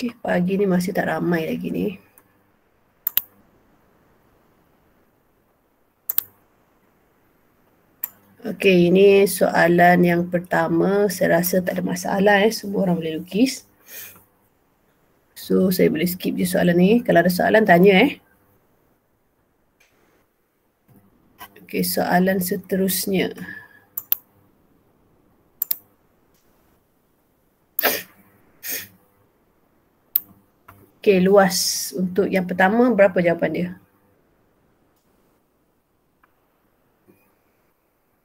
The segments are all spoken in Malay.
Okay, pagi ni masih tak ramai lagi ni. Okay, ini soalan yang pertama. Saya rasa tak ada masalah semua orang boleh lukis. So, saya boleh skip je soalan ni. Kalau ada soalan, tanya Okay, soalan seterusnya. Okay, luas. Untuk yang pertama, berapa jawapan dia?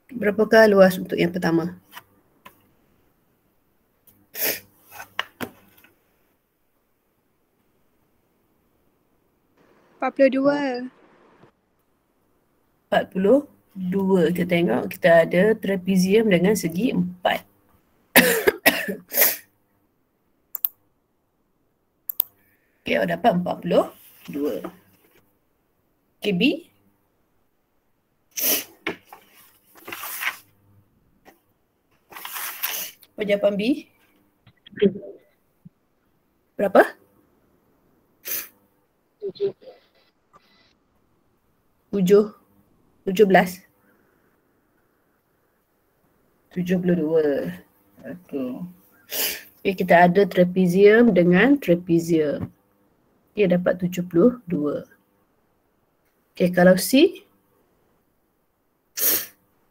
Berapakah luas untuk yang pertama? $42. 42. Kita tengok kita ada trapezium dengan segi 4. Okay, awak dapat 42. Okay, B. Apa jawapan B? Berapa? 17. 72. Okay, kita ada trapezium dengan trapezium. Okay, dapat 72. Okay, kalau C?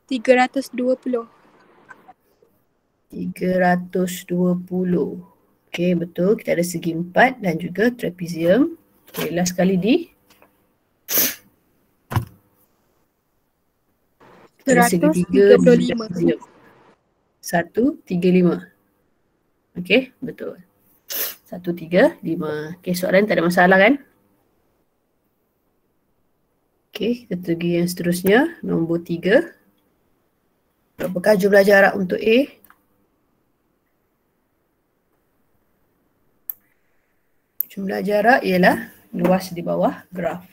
320. 320. Okay, betul. Kita ada segi 4 dan juga trapezium. Okay, last kali D. 135. 135. Okay, betul. 135. Okay, soalan tak ada masalah kan? Okay, kita pergi yang seterusnya. Nombor 3. Berapakah jumlah jarak untuk A? Jumlah jarak ialah luas di bawah graf.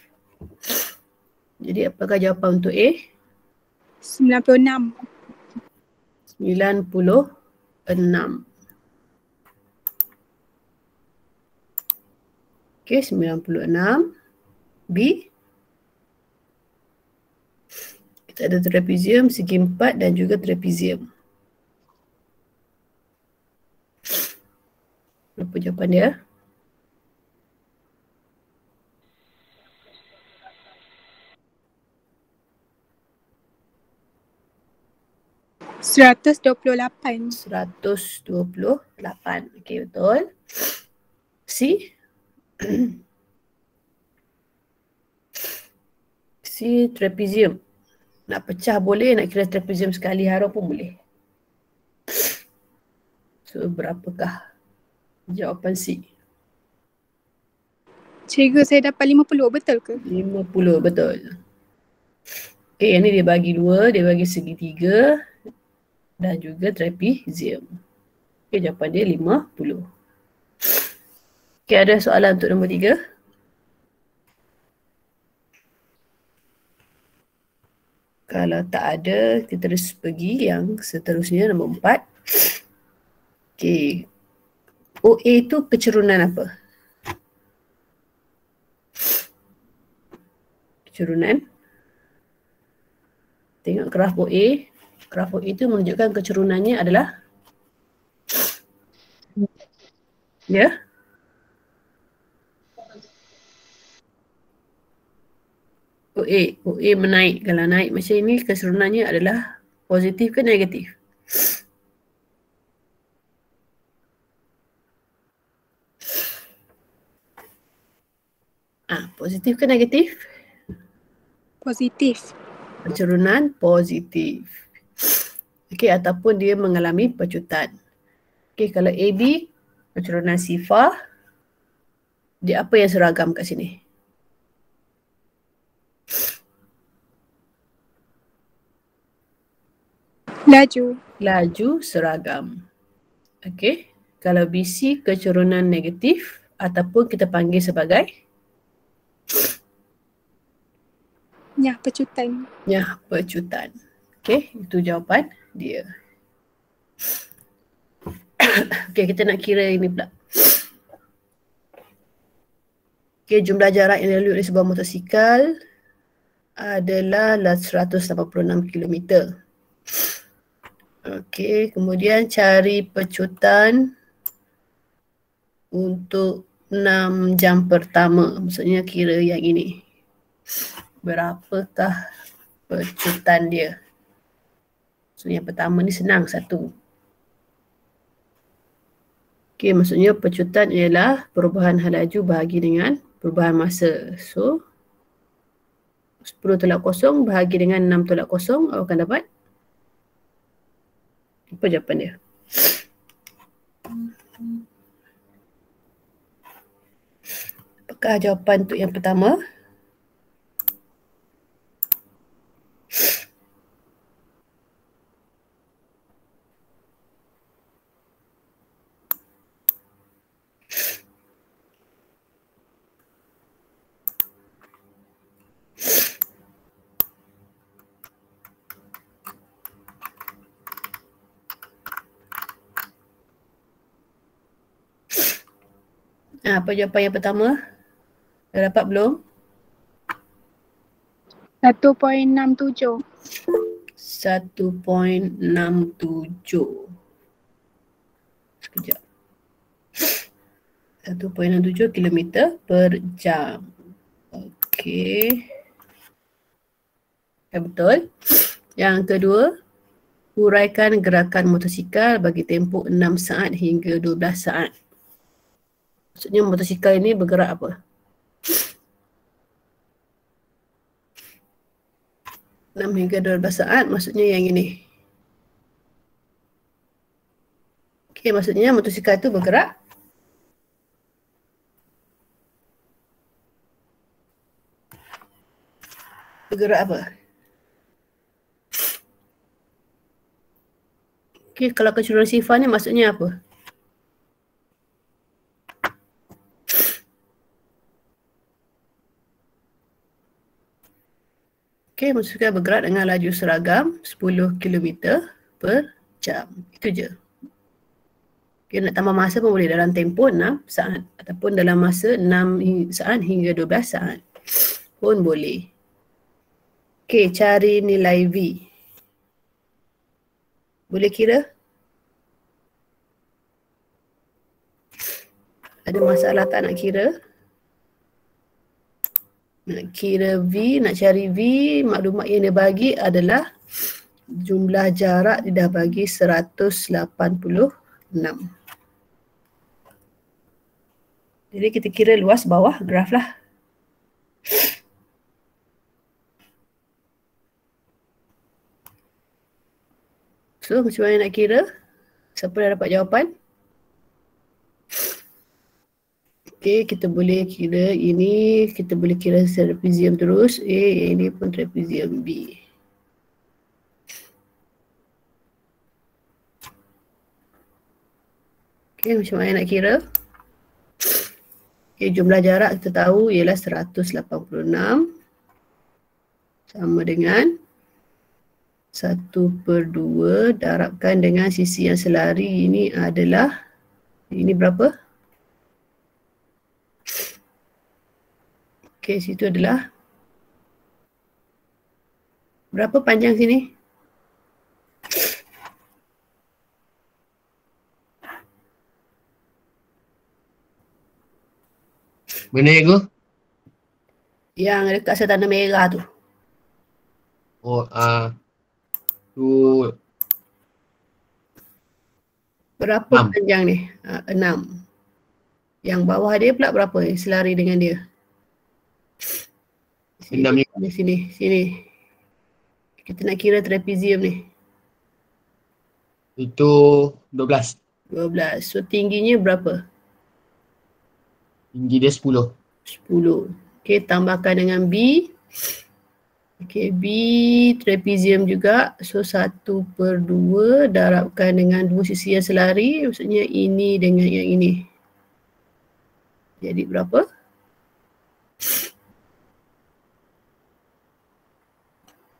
Jadi apakah jawapan untuk A? 96. 96. Okay, 96. B. Kita ada trapezium, segi 4 dan juga trapezium. Berapa jawapan dia? $128. 128. Okay, betul. C. C, trapezium. Nak pecah boleh, nak kira trapezium sekali harum pun boleh. So, berapakah jawapan C? Cikgu, saya dapat 50, betul ke? 50, betul. Okay, yang ni dia bagi 2, dia bagi segi 3 dan juga trapezium. Okay, jawapan dia 50. Okay, ada soalan untuk nombor 3? Kalau tak ada, kita terus pergi yang seterusnya, nombor 4. Okay. OA tu kecerunan apa? Kecerunan. Tengok graf OA. Graf OA itu menunjukkan kecerunannya adalah ya. OA menaik. Kalau naik macam ini, kecerunannya adalah positif ke negatif? Positif ke negatif? Positif. Kecerunan positif. Okey, ataupun dia mengalami pecutan. Okey, kalau AB, kecerunan sifar, dia apa yang seragam kat sini? Laju seragam. Okey, kalau BC kecerunan negatif ataupun kita panggil sebagai pecutan. Pecutan. Okey, itu jawapan dia. Okey, kita nak kira ini pula. Okay, jumlah jarak yang dilalui oleh sebuah motosikal adalah 186 km. Okey, kemudian cari pecutan untuk 6 jam pertama. Maksudnya kira yang ini. Berapakah pecutan dia? So yang pertama ni senang, 1. Okey, maksudnya pecutan ialah perubahan hal laju bahagi dengan perubahan masa. So 10 tolak 0 bahagi dengan 6 tolak 0, awak akan dapat apa jawapan dia? Apakah jawapan untuk yang pertama? Apa jawapan yang pertama? Dah dapat belum? 1.67. 1.67. Sekejap. 1.67 kilometer per jam. Okey. Ya, betul. Yang kedua, huraikan gerakan motosikal bagi tempoh 6 saat hingga 12 saat. Maksudnya motosikal ini bergerak apa? 6 hingga 12 saat maksudnya yang ini. Okey, maksudnya motosikal itu bergerak apa? Okey, kalau keseluruhan sifar ni maksudnya apa? Okey, motosikal bergerak dengan laju seragam 10 km per jam. Itu je. Okey, nak tambah masa pun boleh dalam tempoh 6 saat ataupun dalam masa 6 saat hingga 12 saat pun boleh. Okey, cari nilai V. Boleh kira? Ada masalah tak nak kira? Nak kira V, nak cari V, maklumat yang dia bagi adalah jumlah jarak dia dah bagi 186. Jadi kita kira luas bawah graf lah. So macam mana nak kira? Siapa dah dapat jawapan? Okey, kita boleh kira ini, kita boleh kira trapezium terus. Ini pun trapezium B. Okey, macam mana nak kira? Okey, jumlah jarak kita tahu ialah 186 sama dengan 1/2 darabkan dengan sisi yang selari ini adalah, ini berapa? Okey, situ adalah berapa panjang sini? Mana tu? Yang dekat tanda merah tu. Oh, tu Berapa 6. panjang ni? 6. Yang bawah dia pula berapa? Selari dengan dia. Enam ni. Sini. Kita nak kira trapezium ni. Itu 12. 12. So tingginya berapa? Tinggi dia 10. 10. Okey, tambahkan dengan B. Okey, B trapezium juga. So 1/2 darabkan dengan dua sisi yang selari. Maksudnya ini dengan yang ini. Jadi berapa?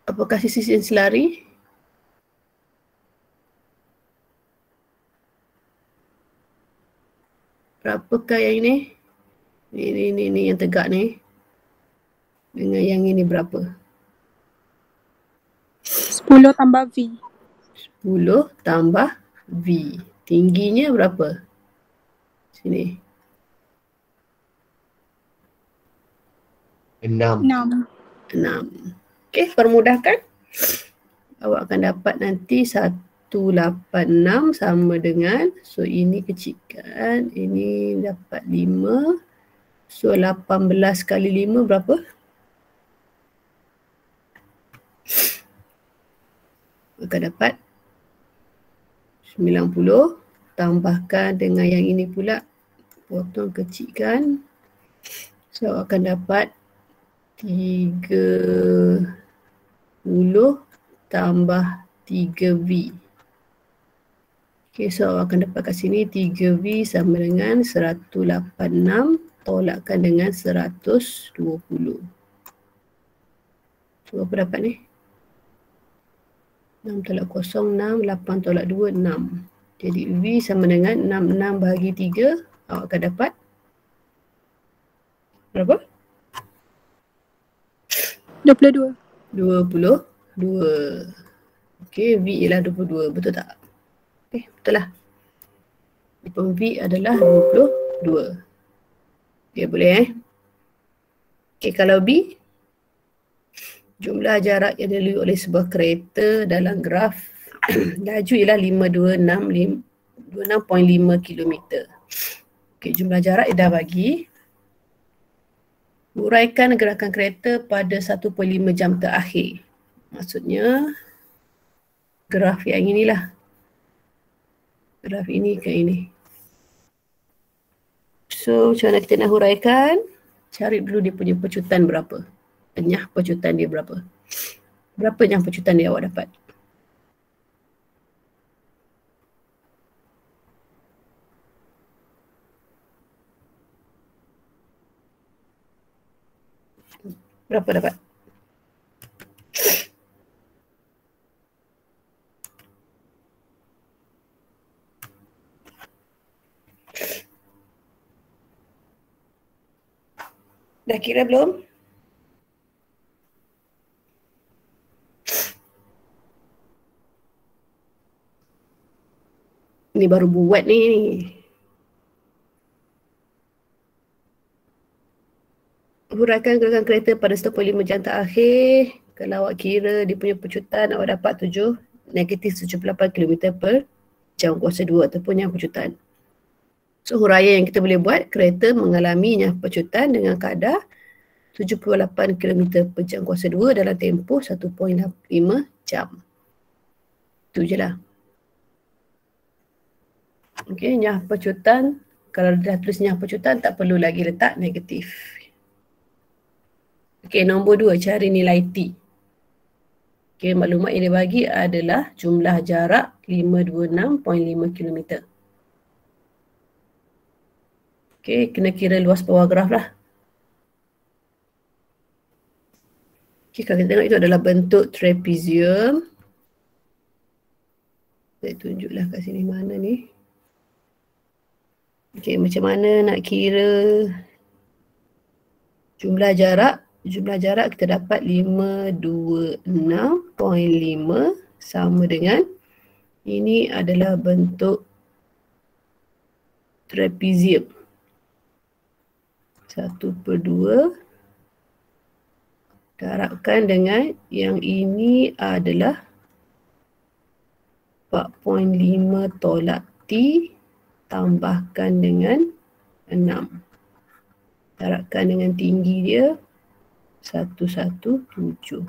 Apakah sisi yang selari? Berapakah yang ini? Ni yang tegak ni. Dengan yang ini berapa? 10 tambah V. 10 tambah V. Tingginya berapa? Sini. 6. 6. 6. Okey, permudahkan. Awak akan dapat nanti 186 sama dengan, so ini kecilkan, ini dapat 5. So 18 kali 5 berapa? Akan dapat 90. Tambahkan dengan yang ini pula, potong kecilkan. So akan dapat 30 tambah 3V. Okay, so awak akan dapat kat sini 3V sama dengan 186 tolakkan dengan 120. So apa dapat ni? 6 tolak 0, 6, 8 tolak 2, 6. Jadi V sama dengan 66 bahagi 3, awak akan dapat berapa? 22. 22. Okey, V ialah 22, betul tak? Okey, betul lah. V adalah 22. Okey, boleh Okey, kalau B, jumlah jarak yang dilalui oleh sebuah kereta dalam graf laju ialah 26.5 km. Okey, jumlah jarak dah bagi. Uraikan gerakan kereta pada 1.5 jam terakhir. Maksudnya graf yang inilah. Graf ini ke ini. So macam mana kita nak huraikan? Cari dulu dia punya pecutan berapa. Nyah pecutan dia berapa. Berapa nyah pecutan dia awak dapat? Berapa dapat? Dah kira belum? Ni baru buat ni. Huraikan gerakan kereta pada 1.5 jam terakhir. Kalau awak kira dia punya pecutan, awak dapat -78 km per jam kuasa 2 ataupun yang pecutan. So huraian yang kita boleh buat, kereta mengalami yang pecutan dengan kadar 78 km per jam kuasa 2 dalam tempoh 1.5 jam. Itu je lah. Okey, nyah pecutan. Kalau dah tulis nyah pecutan, tak perlu lagi letak negatif. Okey, nombor 2, cari nilai T. Okey, maklumat yang dia bagi adalah jumlah jarak 526.5 km. Okey, kena kira luas bawah graf lah. Okey, kalau kita tengok itu adalah bentuk trapezium. Saya tunjuklah kat sini mana ni. Okey, macam mana nak kira jumlah jarak? Jumlah jarak kita dapat 526.5 sama dengan, ini adalah bentuk trapezium. 1/2 darabkan dengan yang ini adalah 4.5 tolak T tambahkan dengan 6. Darabkan dengan tinggi dia 117.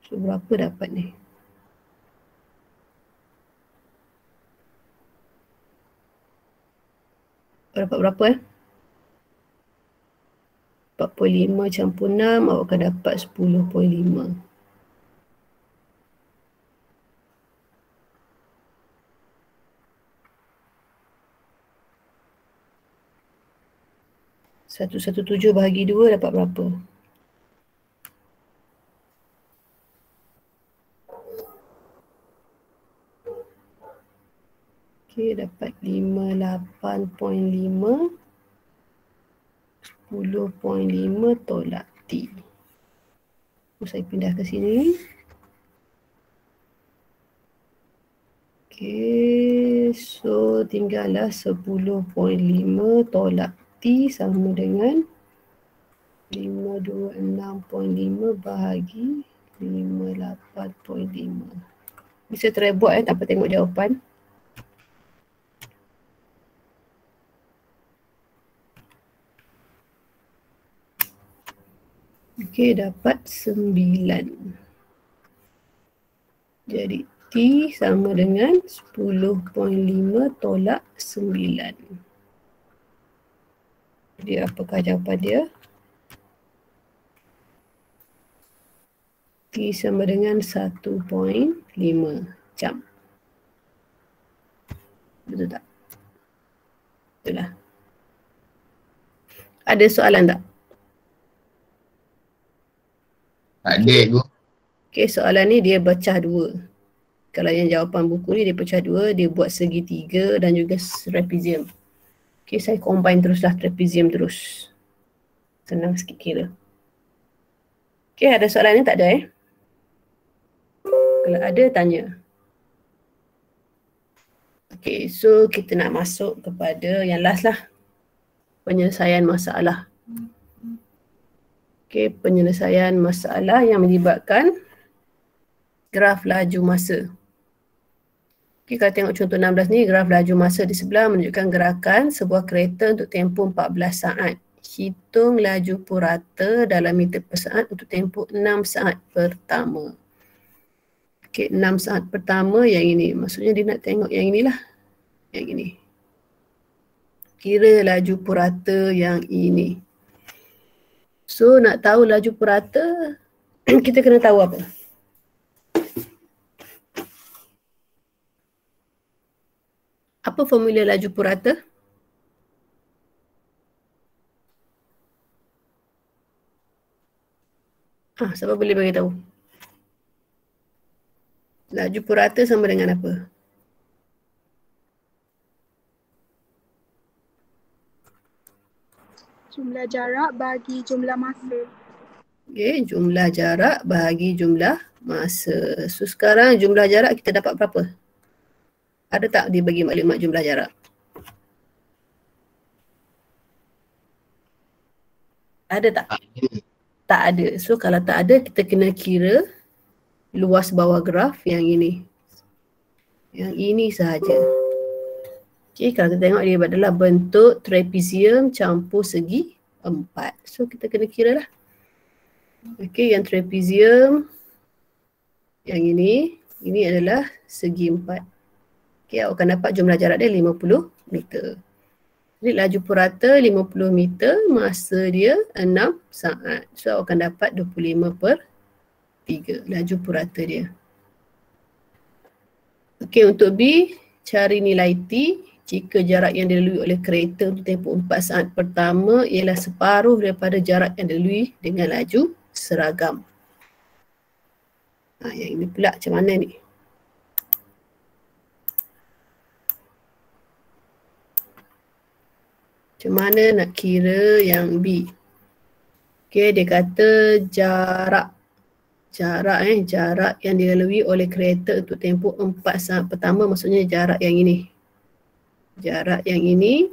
So berapa dapat ni? Dapat berapa 45 campur 6, awak akan dapat 10.5. Satu 117 bahagi 2 dapat berapa? Okey, dapat 58.5, 10.5 tolak T. Saya pindah ke sini. Okey, so tinggallah 10.5 tolak T sama dengan 526.5 bahagi 58.5. Bisa try buat tanpa tengok jawapan. Okey, dapat 9. Jadi T sama dengan 10.5 tolak 9. Jadi apakah jawapan dia? T sama dengan 1.5 jam. Betul tak? Betul lah. Ada soalan tak? Tak ada go. Okey, soalan ni dia pecah dua. Kalau yang jawapan buku ni dia pecah dua, dia buat segitiga dan juga trapezium. Okey, saya combine teruslah trapezium terus. Senang sikit kira. Okey, ada soalan ni tak ada Kalau ada, tanya. Okey, so kita nak masuk kepada yang last lah. Penyelesaian masalah. Okey, penyelesaian masalah yang melibatkan graf laju masa. Okey, kalau tengok contoh 16 ni, graf laju masa di sebelah menunjukkan gerakan sebuah kereta untuk tempoh 14 saat. Hitung laju purata dalam meter per saat untuk tempoh 6 saat pertama. Okey, 6 saat pertama yang ini. Maksudnya dia nak tengok yang inilah. Yang ini. Kira laju purata yang ini. So, nak tahu laju purata, kita kena tahu apa? Apa formula laju purata? Siapa boleh bagi tahu? Laju purata sama dengan apa? Jumlah jarak bagi jumlah masa. Okay, jumlah jarak bahagi jumlah masa. So sekarang jumlah jarak kita dapat berapa? Ada tak dia bagi maklumat jumlah jarak? Ada tak? Tak ada. So kalau tak ada, kita kena kira luas bawah graf yang ini. Yang ini sahaja. Okay, kalau kita tengok dia adalah bentuk trapezium campur segi 4. So kita kena kira lah. Okay, yang trapezium yang ini adalah segi 4. Okay, awak akan dapat jumlah jarak dia 50 meter. Jadi laju purata 50 meter, masa dia 6 saat. So awak akan dapat 25/3 laju purata dia. Okay, untuk B, cari nilai T jika jarak yang dilalui oleh kereta untuk tempoh 4 saat pertama ialah separuh daripada jarak yang dilalui dengan laju seragam. Yang ini pula macam mana ni? Macam mana nak kira yang B? Okay, dia kata jarak yang dilalui oleh kereta untuk tempoh 4 saat pertama, maksudnya jarak yang ini. Jarak yang ini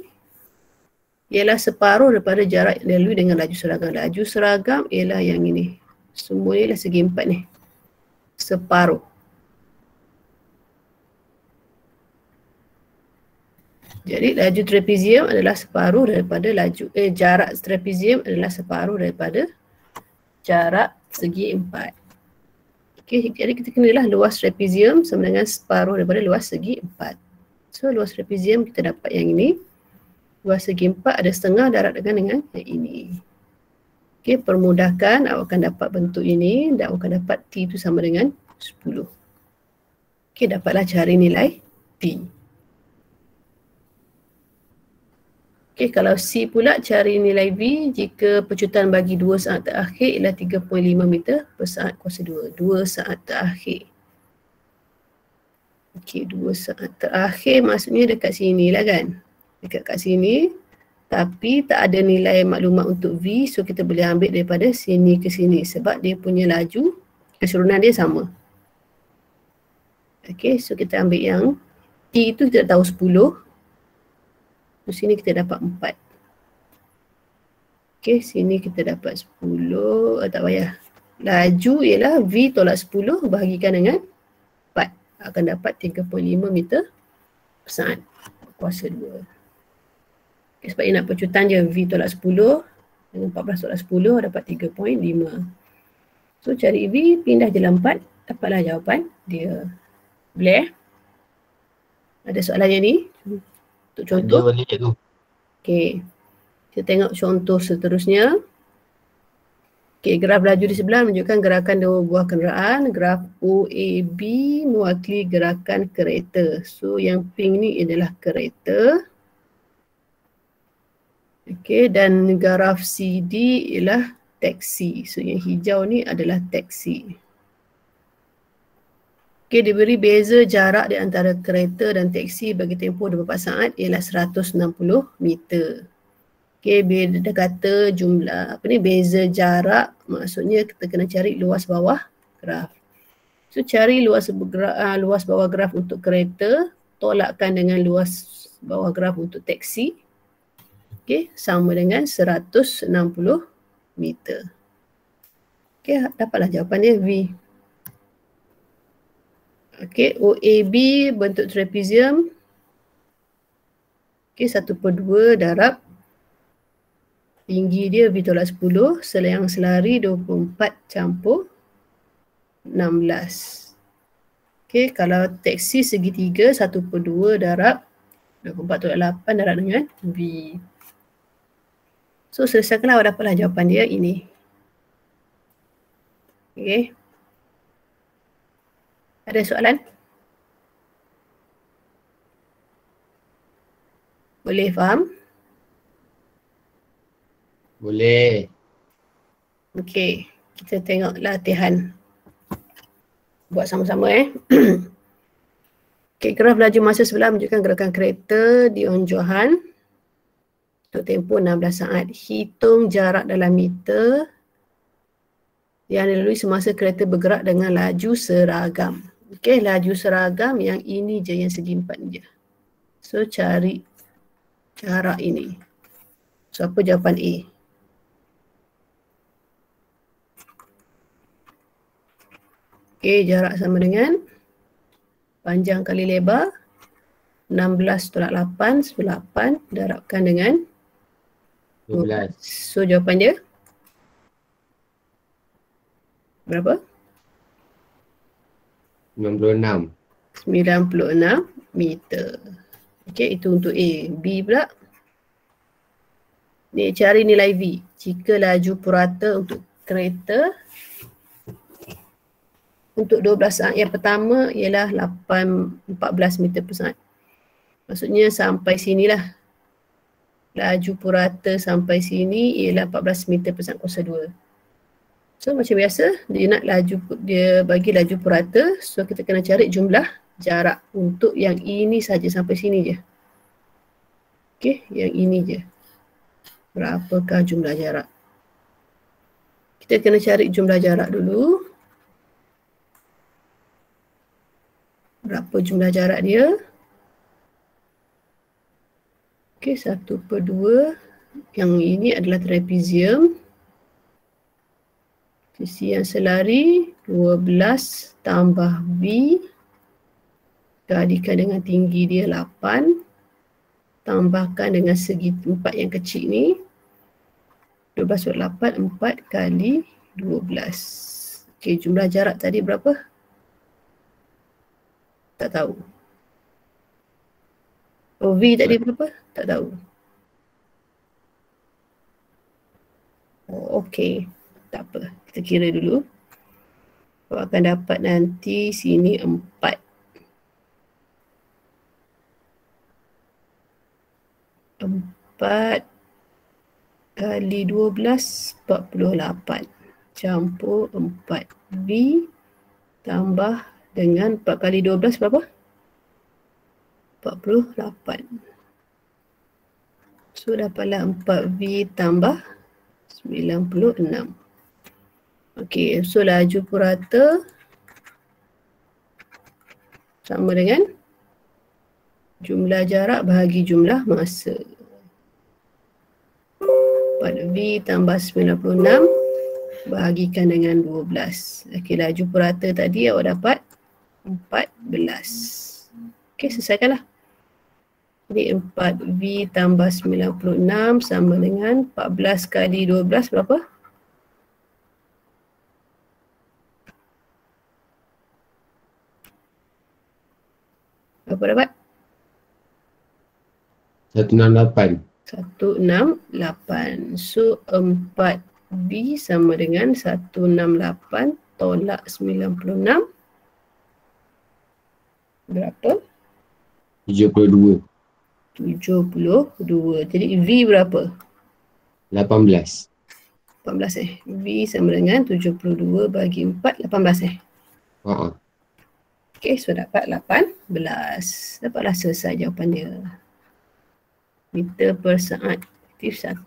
ialah separuh daripada jarak yang dilalui dengan laju seragam. Laju seragam ialah yang ini. Semua ialah segi 4 ni. Separuh. Jadi laju trapezium adalah separuh daripada jarak trapezium adalah separuh daripada jarak segi 4. Okey, jadi kita kenalah luas trapezium sama dengan separuh daripada luas segi 4. So luas trapezium kita dapat yang ini. Luas segi 4 ada setengah darab dengan yang ini. Okey, permudahkan awak akan dapat bentuk ini dan awak akan dapat T itu sama dengan 10. Okey, dapatlah cari nilai T. Okey, kalau C pula cari nilai V jika pecutan bagi 2 saat terakhir ialah 3.5 meter per saat kuasa 2. 2 saat terakhir. Okey, 2 saat terakhir maksudnya dekat sini lah kan. Dekat kat sini. Tapi tak ada nilai maklumat untuk V. So kita boleh ambil daripada sini ke sini. Sebab dia punya laju keseluruhan dia sama. Okey, so kita ambil yang T itu kita tahu 10. So sini kita dapat 4. Okey, sini kita dapat 10. Tak payah. Laju ialah V tolak 10 bahagikan dengan 4. Akan dapat 3.5 meter per saat. Kuasa 2. Okay, sebab dia nak percutan je V tolak 10 dengan 14 tolak 10 dapat 3.5. So cari V, pindah je 4, dapatlah jawapan dia. Boleh? Ada soalannya ni? Untuk contoh. Ada boleh tu. Okay. Kita tengok contoh seterusnya. Okay, graf laju di sebelah menunjukkan gerakan dua buah kenderaan. Graf OAB mewakili gerakan kereta. So yang pink ni adalah kereta. Okay, dan graf CD ialah taksi. So yang hijau ni adalah taksi. Okay, diberi beza jarak di antara kereta dan taksi bagi tempoh 24 saat ialah 160 meter. Okay, bila dia kata jumlah beza jarak, maksudnya kita kena cari luas bawah graf. So cari luas bawah graf untuk kereta, tolakkan dengan luas bawah graf untuk taksi. Okay, sama dengan 160 meter. Okay, dapatlah jawapan dia V. Okay, OAB bentuk trapezium. Okay, 1/2 darab tinggi dia V tolak 10, yang selari 24 campur 16. Okay, kalau taksi segitiga 1/2 darab 24 tolak 8 darab dengan V. So selesaikanlah, awak dapatlah jawapan dia ini. Okay. Ada soalan? Boleh faham? Boleh. Okay, kita tengok latihan. Buat sama-sama Okay, graf laju masa sebelah menunjukkan gerakan kereta di onjohan untuk tempoh 16 saat. Hitung jarak dalam meter yang dilalui semasa kereta bergerak dengan laju seragam. Okay, laju seragam yang ini je, yang segi 4 je. So cari jarak ini. So apa jawapan A? Okay, jarak sama dengan panjang kali lebar 16 tolak 8, 8 darabkan dengan 12. So jawapan dia berapa? 96. 96 meter. Okay, itu untuk A. B pula. Ni cari nilai V. Jika laju purata untuk kereta untuk 12 saat yang pertama ialah 14 meter per saat. Maksudnya sampai sinilah. Laju purata sampai sini ialah 14 meter per saat kuasa 2. So macam biasa, dia nak laju, dia bagi laju purata. So kita kena cari jumlah jarak untuk yang ini saja sampai sini je. Okay, yang ini je. Berapakah jumlah jarak? Kita kena cari jumlah jarak dulu. Berapa jumlah jarak dia? Okay, 1/2. Yang ini adalah trapezium. Sisi yang selari 12 tambah V. Kalikan dengan tinggi dia 8. Tambahkan dengan segi 4 yang kecil ni. 12/8, 4 kali 12. Okay, jumlah jarak tadi berapa? Tak tahu. Oh, V tadi berapa? Tak tahu. Oh, okay. Tak apa. Kita kira dulu. Awak akan dapat nanti sini 4. 4 kali 12, 48. Campur 4. V tambah dengan 4 kali 12 berapa? 48. So dapatlah 4V tambah 96. Okey, so laju purata sama dengan jumlah jarak bahagi jumlah masa. 4V tambah 96 bahagikan dengan 12. Okey, laju purata tadi awak dapat 14. Okey, selesaikanlah. Jadi 4V tambah 96 sama dengan 14 kali 12 berapa? Berapa dapat? 168. 168. So 4V sama dengan 168 tolak 96. Berapa? 72. 72. Jadi V berapa? 18. 18 V sama dengan 72 bagi 4, 18 Haa. Okey, so dapat 18. Dapatlah selesai jawapan dia. Meter per saat aktif 1.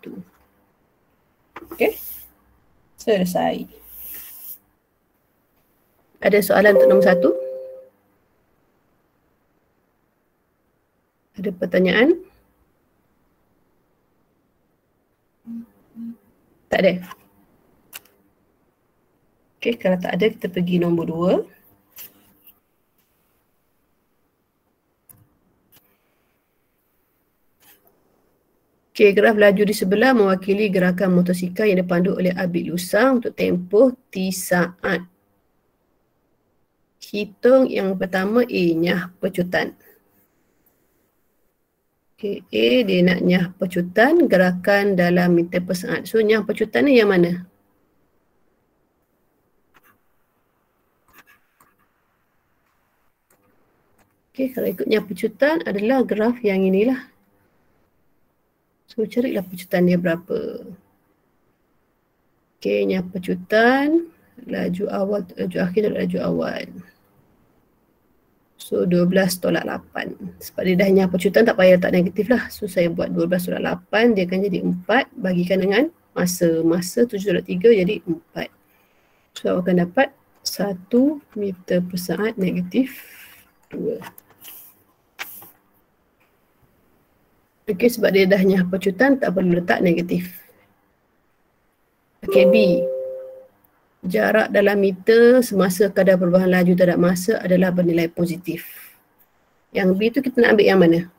Okey. Selesai. Ada soalan untuk nombor 1? Ada pertanyaan? Tak ada? Okey, kalau tak ada kita pergi nombor 2. Okey, graf laju di sebelah mewakili gerakan motosikal yang dipandu oleh Abid Lusang untuk tempoh T saat. Hitung yang pertama A, nyah pecutan. Okey, A dia nak nyah pecutan gerakan dalam meter per saat. So nyah pecutan ni yang mana? Okey, kalau ikut nyah pecutan adalah graf yang inilah. So carilah pecutan dia berapa. Okey, nyah pecutan, laju awal, laju akhir dan laju awal. So 12 tolak 8. Sebab dia dah nyah pecutan tak payah letak negatif lah. So saya buat 12 tolak 8, dia akan jadi 4 bagikan dengan masa. Masa 7 tolak 3 jadi 4. So akan dapat 1 meter per saat negatif 2. Okey, sebab dia dah nyah pecutan tak perlu letak negatif. Okey, B. Jarak dalam meter semasa kadar perubahan laju terhadap masa adalah bernilai positif. Yang B tu kita nak ambil yang mana?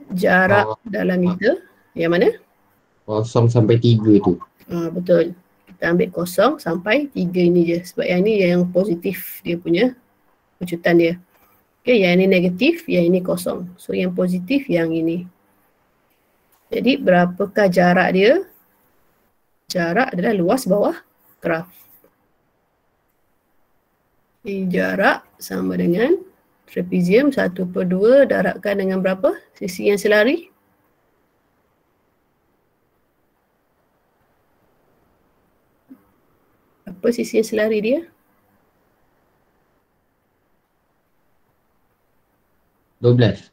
Jarak dalam meter yang mana? 0 sampai 3 tu. Betul. Kita ambil 0 sampai 3 ini je. Sebab yang ni yang positif dia punya pecutan dia. Okay, yang ini negatif, yang ini 0. So yang positif yang ini. Jadi berapakah jarak dia? Jarak adalah luas bawah graf. Jarak sama dengan trapezium 1/2 darabkan dengan berapa? Sisi yang selari? Apa sisi yang selari dia? 12.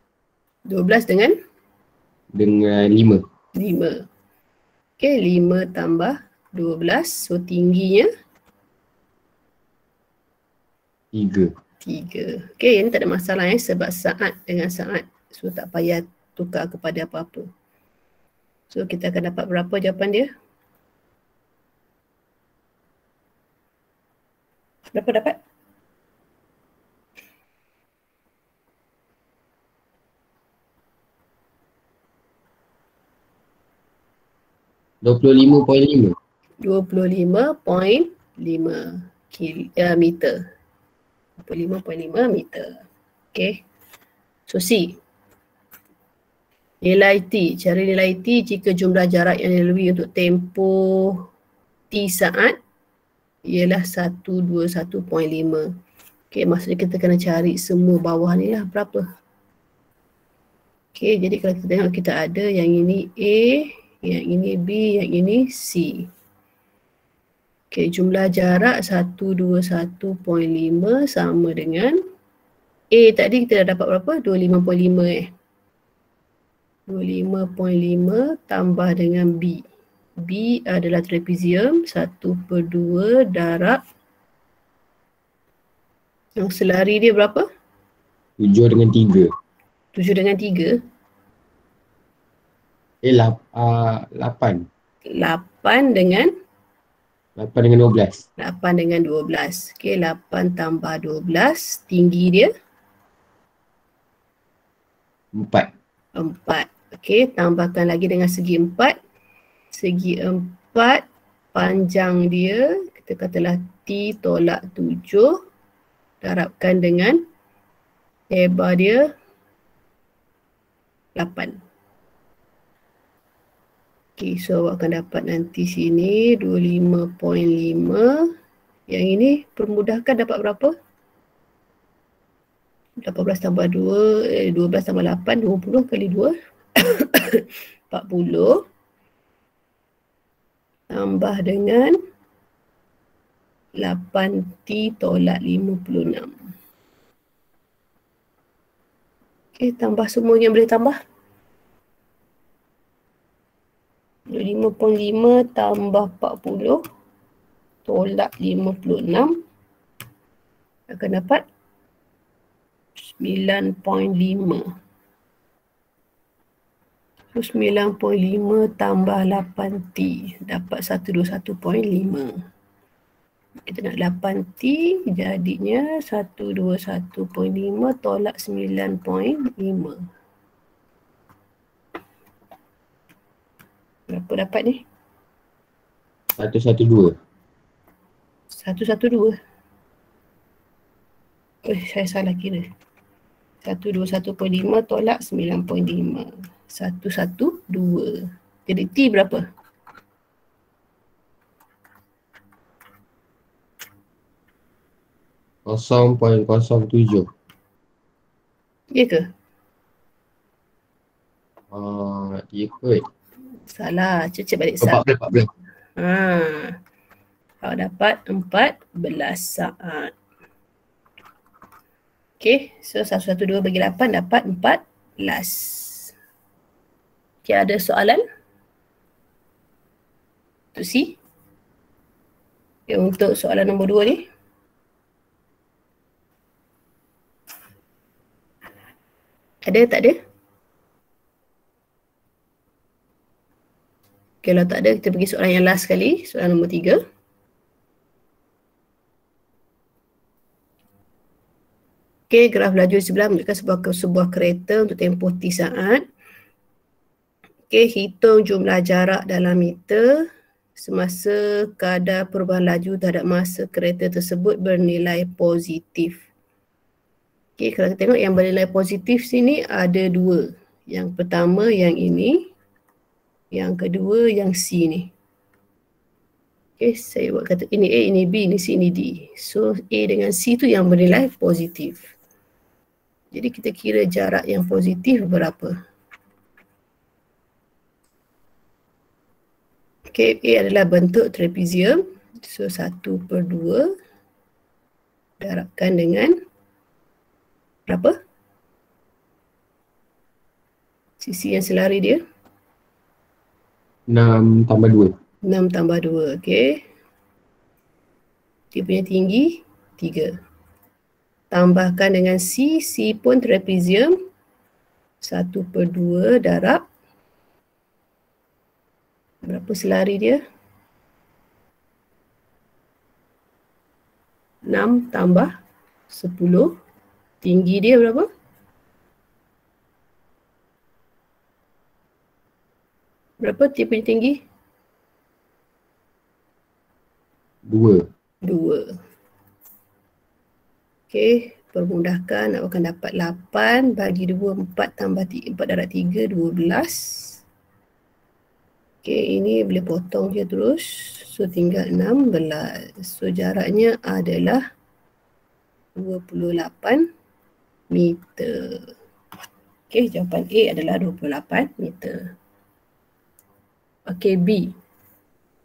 12 dengan? Dengan 5. 5. Okey, 5 tambah 12. So tingginya? 3. 3. Okey, ini tak ada masalah sebab saat dengan saat. So tak payah tukar kepada apa-apa. So kita akan dapat berapa jawapan dia? Berapa dapat? $25.5. 25.5 meter. 25.5 meter. Okey. So C. Nilai T. Cari nilai T jika jumlah jarak yang dilalui untuk tempoh T saat ialah 121.5. Okey, maksudnya kita kena cari semua bawah ni lah berapa. Okey, jadi kalau kita tengok kita ada yang ini A, yang ini B, yang ini C. Okey, jumlah jarak 121.5 sama dengan A tadi kita dah dapat berapa? 25.5 25.5 tambah dengan B. B adalah trapezium 1/2 darab. Yang selari dia berapa? 7 dengan 3. 7 dengan 3. 8. 8 dengan 8 dengan 12. 8 dengan 12. Okey, 8 tambah 12. Tinggi dia 4. 4. Okey, tambahkan lagi dengan segi 4. Segi 4, panjang dia, kita katalah T tolak 7. Darabkan dengan lebar dia 8. Okey, so awak akan dapat nanti sini 25.5. Yang ini permudahkan dapat berapa? 18 tambah 2, 12 tambah 8, 20 kali 2. 40. Tambah dengan 8T tolak 56. Okey, tambah semuanya boleh tambah. 25.5 tambah 40 tolak 56 akan dapat 9.5. So 9.5 tambah 8T dapat 121.5. Kita nak 8T jadinya 121.5 tolak 9.5. Berapa dapat ni? 112. 112. Saya salah kira. 121.5 tolak 9.5. 112. Jadi T berapa? .07. Ya ke? Dia kot. Salah. Cecep balik sat. 14. Awak dapat 14 saat. Okey, so 112 bagi 8 dapat 14. Okey, ada soalan? Untuk C? Okay, untuk soalan nombor 2 ni. Ada tak ada? Kalau tak ada, kita pergi soalan yang last sekali. Soalan nombor 3. Okey, graf laju di sebelah menunjukkan sebuah kereta untuk tempoh T saat. Okey, hitung jumlah jarak dalam meter semasa kadar perubahan laju terhadap masa kereta tersebut bernilai positif. Okey, kalau kita tengok yang bernilai positif sini ada 2. Yang pertama yang ini. Yang kedua yang C ni. Okay, saya buat kata ini A, ini B, ini C, ini D. So A dengan C tu yang bernilai positif. Jadi kita kira jarak yang positif berapa. Okay, A adalah bentuk trapezium. So 1/2 darabkan dengan berapa? Sisi yang selari dia? 6 tambah 2. 6 tambah 2, okey. Dia punya tinggi 3. Tambahkan dengan C, C pun trapezium. 1/2 darab. Berapa selari dia? 6 tambah 10. Tinggi dia berapa? Berapa dia punya tinggi? 2. 2. Okey, permudahkan awak akan dapat 8 bagi 2, 4 tambah 3, 4 darab 3, 12. Okey, ini boleh potong je terus. So tinggal 16. So jaraknya adalah 28 meter. Okey, jawapan A adalah 28 meter. Okey, B.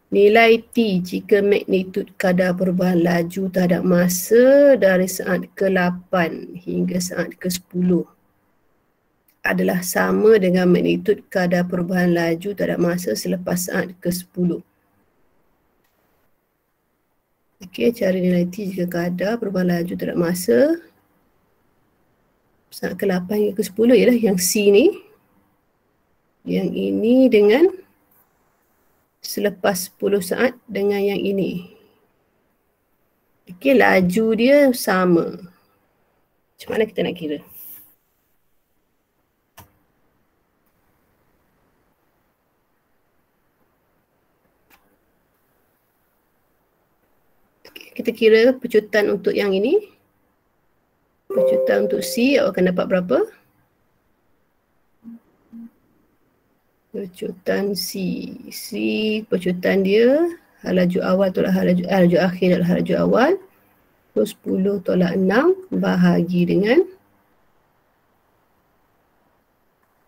Nilai T jika magnitud kadar perubahan laju terhadap masa dari saat ke-8 hingga saat ke-10 adalah sama dengan magnitud kadar perubahan laju terhadap masa selepas saat ke-10. Okey, cari nilai T jika kadar perubahan laju terhadap masa saat ke-8 hingga ke-10 ialah yang C ni. Yang ini dengan selepas 10 saat dengan yang ini. Okey, laju dia sama. Macam mana kita nak kira? Okay, kita kira pecutan untuk yang ini. Pecutan untuk C awak akan dapat berapa? Pecutan C. C pecutan dia hal laju awal tolak hal laju akhir adalah hal laju awal. Terus 10 tolak 6 bahagi dengan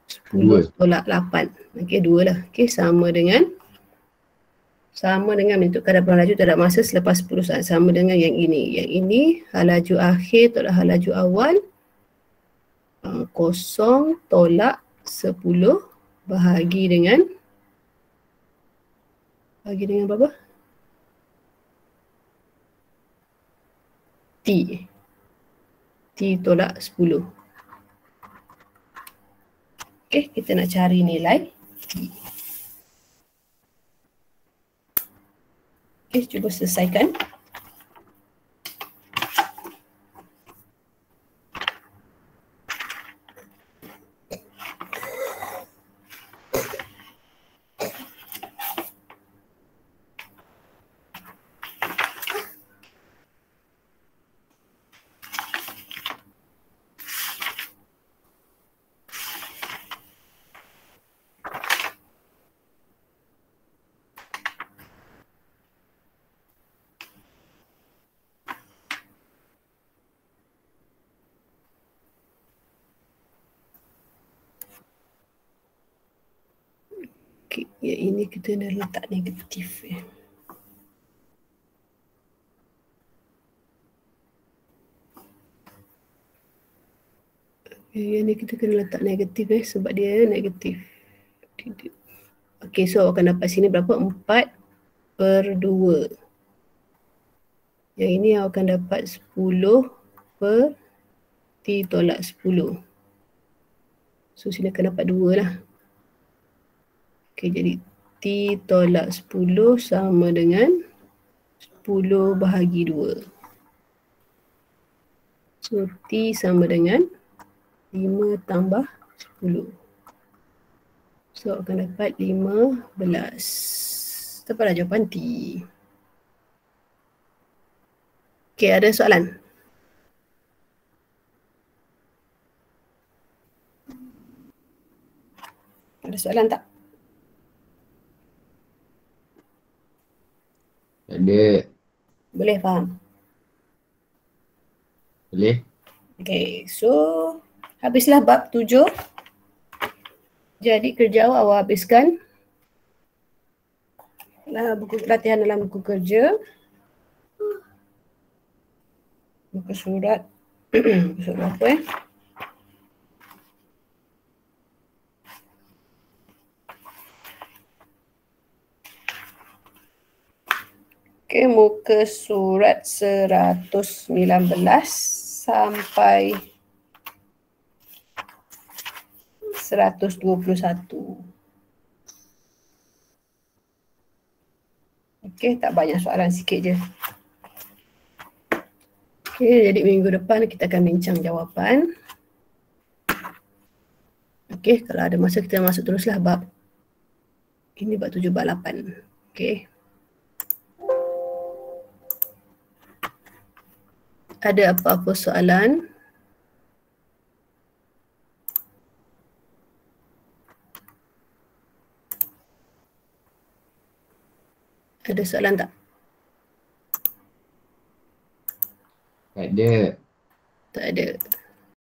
10 tolak 8. Okey, 2 lah. Okey, sama dengan bentuk kadar perubahan laju terhadap masa selepas 10 saat. Sama dengan yang ini. Yang ini hal laju akhir tolak hal laju awal. 0 tolak 10 bahagi dengan berapa? T. T tolak 10. Okey, kita nak cari nilai T. Okey, cuba selesaikan. Okay, yang ini kita dah letak negatif. Yang ni kita kena letak negatif sebab dia negatif. Okay, so awak akan dapat sini berapa? 4/2. Yang ini awak akan dapat 10 per T tolak 10. So sini akan dapat 2 lah. Okay, jadi T tolak 10 sama dengan 10 bahagi 2. So T sama dengan 5 tambah 10. So akan dapat 15. Dapatlah jawapan T. Okay, ada soalan? Ada soalan tak? Ada. Boleh faham? Boleh? Okay, so habislah bab 7. Jadi kerja awak habiskan buku latihan dalam buku kerja. Buku surat. Buku surat apa Okay, muka surat 119 sampai 121. Okay, tak banyak soalan, sikit je. Okay, jadi minggu depan kita akan bincang jawapan. Okay, kalau ada masa kita masuk teruslah bab. Ini bab 7, bab 8. Okay. Ada apa-apa soalan? Ada soalan tak? Tak ada. Tak ada.